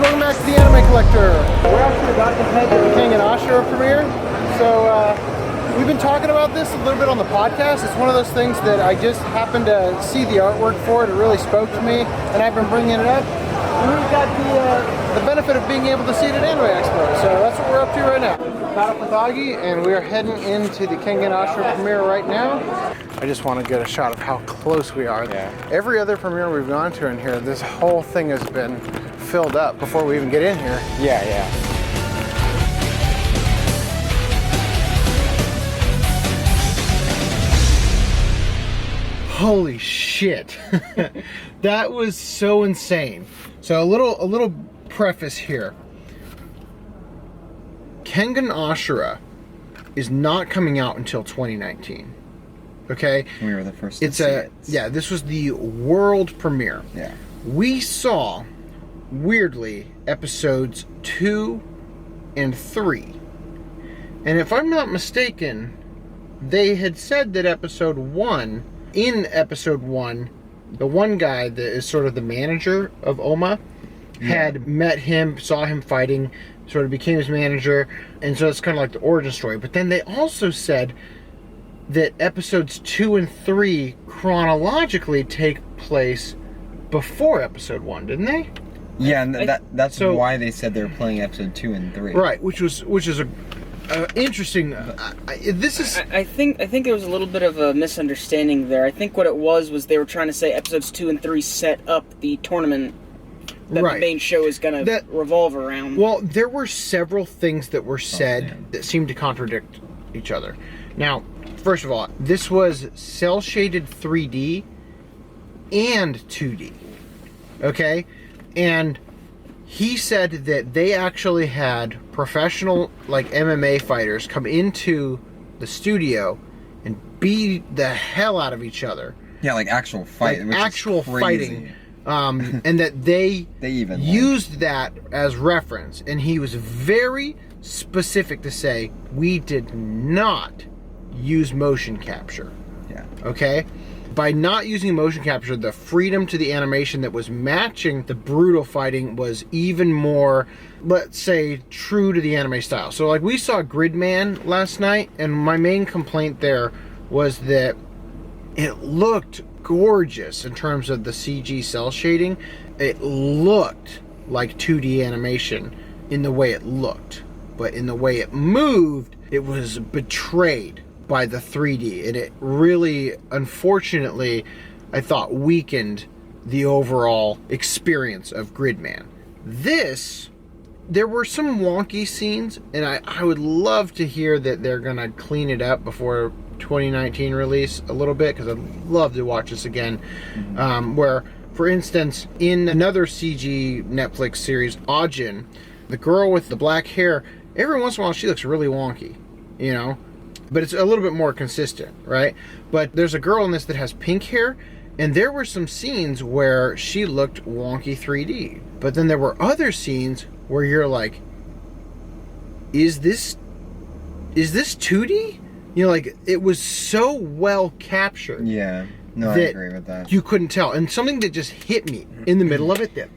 welcome back to the Anime Collector. We're actually about to head to the Kengan Ashura premiere. So we've been talking about this a little bit on the podcast. It's one of those things that I just happened to see the artwork for it. It really spoke to me, and I've been bringing it up. And we've got the benefit of being able to see it at Anime Expo. So that's what we're up to right now. Caught up with Augie, and we are heading into the Kengan Ashura premiere right now. I just want to get a shot of how close we are. Yeah. Every other premiere we've gone to in here, this whole thing has been filled up before we even get in here. Yeah. Holy shit. That was so insane. So a little preface here. Kengan Ashura is not coming out until 2019. Okay? We were the first to see it. Yeah, this was the world premiere. Yeah. We saw, weirdly, episodes 2 and 3. And if I'm not mistaken, they had said that in episode 1, the one guy that is sort of the manager of Oma had met him, saw him fighting, sort of became his manager, and so it's kind of like the origin story. But then they also said that episodes 2 and 3 chronologically take place before episode 1, didn't they? Yeah, and that's why they said they were playing episode 2 and 3. Right, which is a interesting. I think there was a little bit of a misunderstanding there. I think what it was they were trying to say episodes 2 and 3 set up the tournament that the main show is going to revolve around. Well, there were several things that were said that seemed to contradict each other. Now, first of all, this was cel-shaded 3D and 2D. Okay? And he said that they actually had professional, like, MMA fighters come into the studio and beat the hell out of each other. Yeah, like actual fight. Like actual fighting. And that they even used that as reference. And he was very specific to say, we did not use motion capture. Yeah. Okay? By not using motion capture, the freedom to the animation that was matching the brutal fighting was even more, let's say, true to the anime style. So, like, we saw Gridman last night, and my main complaint there was that it looked gorgeous in terms of the CG cell shading. It looked like 2D animation in the way it looked, but in the way it moved, it was betrayed by the 3D, and it really, unfortunately, I thought weakened the overall experience of Gridman. There were some wonky scenes, and I would love to hear that they're gonna clean it up before 2019 release a little bit, because I'd love to watch this again. Where, for instance, in another CG Netflix series, Ajin, the girl with the black hair, every once in a while she looks really wonky, you know? But it's a little bit more consistent, right? But there's a girl in this that has pink hair, and there were some scenes where she looked wonky 3D. But then there were other scenes where you're like, is this 2D? You know, like, it was so well captured. Yeah, no, I agree with that. You couldn't tell. And something that just hit me in the middle of it that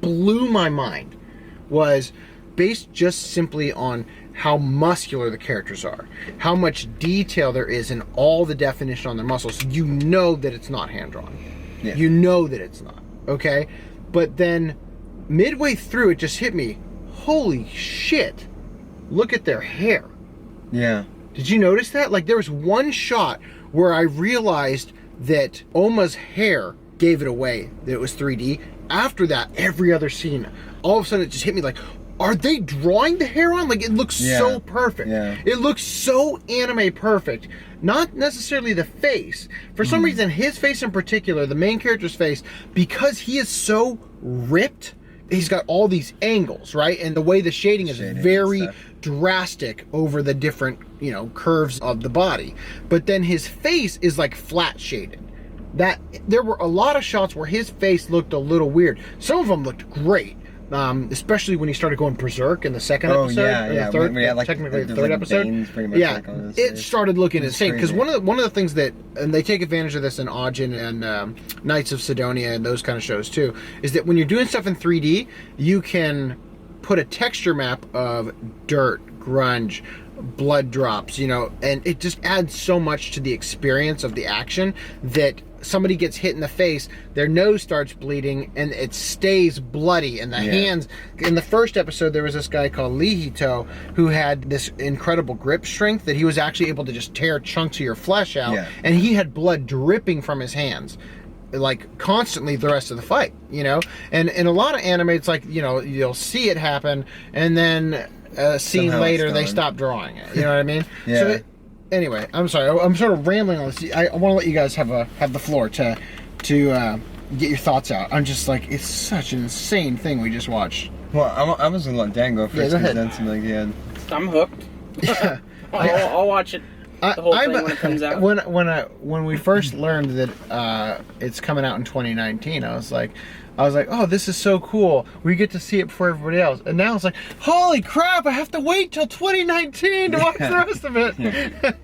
blew my mind was based just simply on how muscular the characters are, how much detail there is in all the definition on their muscles. You know that it's not hand-drawn. Yeah. You know that it's not, okay? But then midway through, it just hit me, holy shit, look at their hair. Yeah. Did you notice that? Like, there was one shot where I realized that Oma's hair gave it away, that it was 3D. After that, every other scene, all of a sudden it just hit me like, are they drawing the hair on? Like, it looks so perfect. Yeah. It looks so anime perfect. Not necessarily the face. For some reason, his face in particular, the main character's face, because he is so ripped, he's got all these angles, right? And the way the shading is very drastic over the different, you know, curves of the body. But then his face is like flat shaded. That there were a lot of shots where his face looked a little weird. Some of them looked great. especially when he started going berserk in the second episode. Yeah. The third, we had, like, technically the there's, third like, episode. veins pretty much, Yeah, like, on his it face. started looking insane because crazy. one of the things that, and they take advantage of this in Ajin and Knights of Sidonia and those kind of shows too, is that when you're doing stuff in 3D, you can put a texture map of dirt, grunge, blood drops, and it just adds so much to the experience of the action that somebody gets hit in the face, their nose starts bleeding, and it stays bloody, and the hands. In the first episode, there was this guy called Lihito who had this incredible grip strength that he was actually able to just tear chunks of your flesh out, and he had blood dripping from his hands like constantly the rest of the fight, and in a lot of anime it's like, you'll see it happen and then a scene Somehow later it's they gone. stop drawing it, you know what I mean? Yeah. So anyway, I'm sorry, I'm sort of rambling on this. I want to let you guys have the floor to get your thoughts out. I'm just like, it's such an insane thing we just watched. Well, I was gonna let Dan go first. Go ahead. Then something like he had. I'm hooked. Yeah. I'll watch it. The whole thing when it comes out. When we first learned that it's coming out in 2019, I was like, oh, this is so cool. We get to see it before everybody else. And now it's like, holy crap, I have to wait till 2019 to watch the rest of it.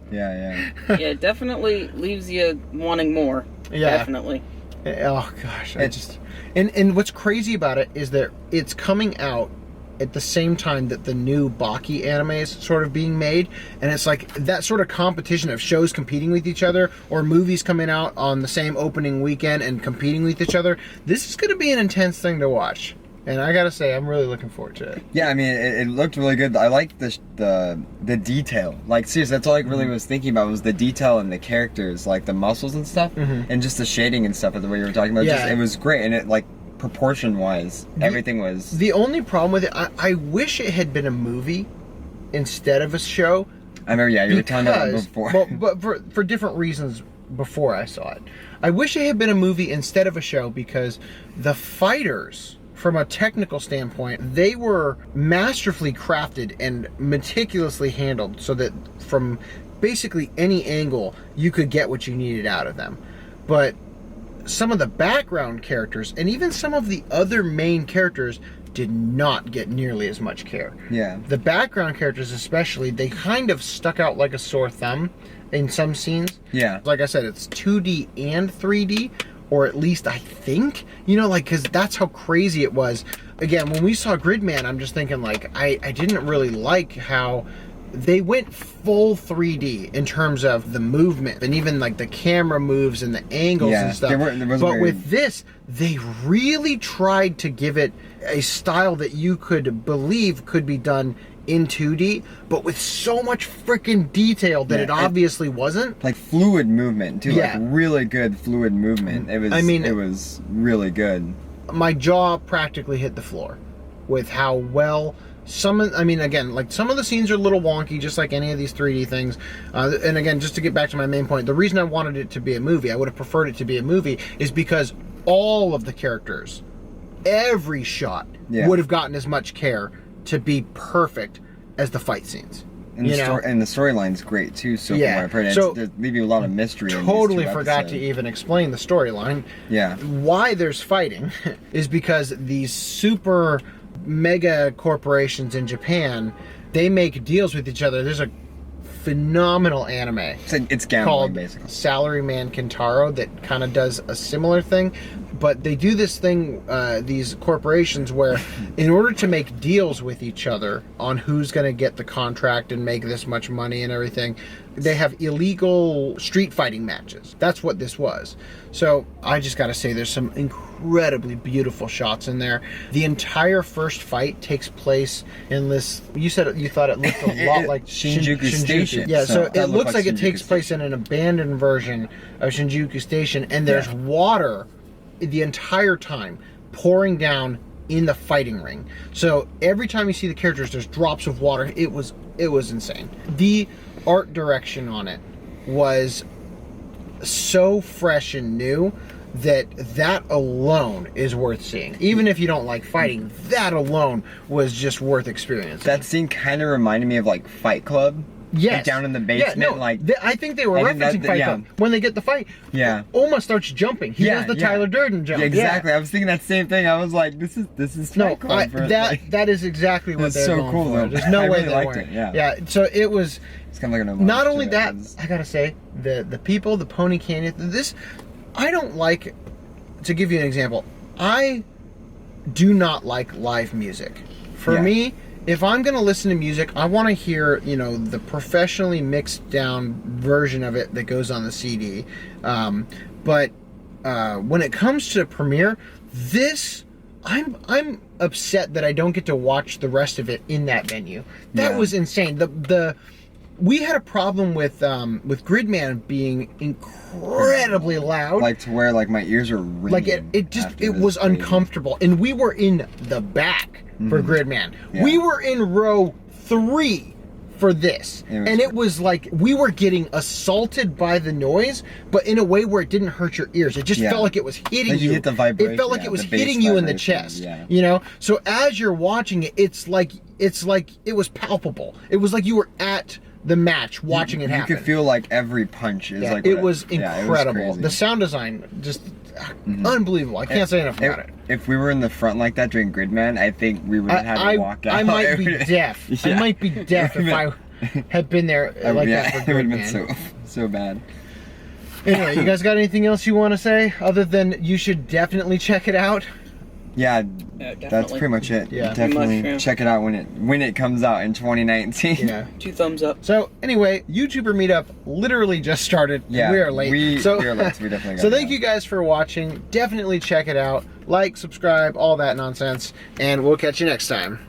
Yeah. Yeah, it definitely leaves you wanting more. Yeah. Definitely. Oh gosh, and what's crazy about it is that it's coming out at the same time that the new Baki anime is sort of being made, and it's like that sort of competition of shows competing with each other or movies coming out on the same opening weekend and competing with each other. This is going to be an intense thing to watch, and I gotta say I'm really looking forward to it. Yeah, I mean it looked really good. I liked the detail. Like seriously, that's all I really was thinking about was the detail and the characters, like the muscles and stuff, and just the shading and stuff. The way you were talking about, it was great, and it like. Proportion wise, everything was. The only problem with it, I wish it had been a movie instead of a show. I remember, you were telling me that before. Well, but for different reasons before I saw it. I wish it had been a movie instead of a show because the fighters, from a technical standpoint, they were masterfully crafted and meticulously handled so that from basically any angle you could get what you needed out of them. But some of the background characters and even some of the other main characters did not get nearly as much care. Yeah. The background characters especially, they kind of stuck out like a sore thumb in some scenes. Yeah. Like I said, it's 2D and 3D, or at least I think, because that's how crazy it was. Again, when we saw Gridman, I'm just thinking like, I didn't really like how they went full 3D in terms of the movement and even like the camera moves and the angles and stuff. But with this, they really tried to give it a style that you could believe could be done in 2D, but with so much freaking detail that it obviously wasn't. Like fluid movement too, like really good fluid movement. It was really good. My jaw practically hit the floor with how well. Some of the scenes are a little wonky, just like any of these 3D things. And again, just to get back to my main point, the reason I wanted it to be a movie, I would have preferred it to be a movie, is because all of the characters, every shot, would have gotten as much care to be perfect as the fight scenes. And the storyline's great too, so from what I've heard. So they leave you a lot of mystery. Totally forgot to even explain the storyline. Yeah. Why there's fighting is because these super mega corporations in Japan, they make deals with each other. There's a phenomenal anime. It's gambling, called basically. Salaryman Kentaro that kind of does a similar thing, but they do this thing, these corporations, where in order to make deals with each other on who's going to get the contract and make this much money and everything, they have illegal street fighting matches. That's what this was. So I just got to say, there's some incredibly beautiful shots in there. The entire first fight takes place in this. You said you thought it looked a lot like Shinjuku Station. Yeah, so it looks like it takes place in an abandoned version of Shinjuku Station, and there's water the entire time pouring down in the fighting ring. So every time you see the characters, there's drops of water. It was insane. The art direction on it was so fresh and new that alone is worth seeing. Even if you don't like fighting, that alone was just worth experiencing. That scene kind of reminded me of like Fight Club. Yes. Like down in the basement, I think they were referencing Fight Club. When they get the fight, Oma starts jumping. He does the Tyler Durden jump. Yeah, exactly. I was thinking that same thing. I was like, this is Fight Club. That is exactly what they're going cool, for. though. There's no way really they liked weren't. it. Yeah. Yeah. So it was. It's kind of like an homage. Not only that, I gotta say the people, the Pony Canyon. I don't like. To give you an example, I do not like live music. For me, if I'm going to listen to music, I want to hear, the professionally mixed down version of it that goes on the CD. But when it comes to Premiere, I'm upset that I don't get to watch the rest of it in that venue. That was insane. We had a problem with Gridman being incredibly loud, like to where like my ears are ringing. Like it was uncomfortable, and we were in the back for Gridman. Yeah. We were in row 3 for this, and it was like we were getting assaulted by the noise, but in a way where it didn't hurt your ears. It just felt like it was hitting you. Hit the vibration. It felt like it was hitting you in the chest. Yeah. So as you're watching it, it's like it was palpable. It was like you were at the match watching it happen. You could feel like every punch is like it was incredible. It was the sound design just unbelievable. I can't say enough about it. If we were in the front like that during Gridman, I think we would have had to walk out. I might be deaf. I might be deaf if I had been there like that for Gridman. It would have been so bad. Anyway, you guys got anything else you want to say other than you should definitely check it out? Yeah, that's pretty much it. Yeah, definitely check it out when it comes out in 2019. Yeah, 2 thumbs up. So anyway, YouTuber meetup literally just started. Yeah, we are late. We are late. So we definitely got thank you guys for watching. Definitely check it out. Like, subscribe, all that nonsense, and we'll catch you next time.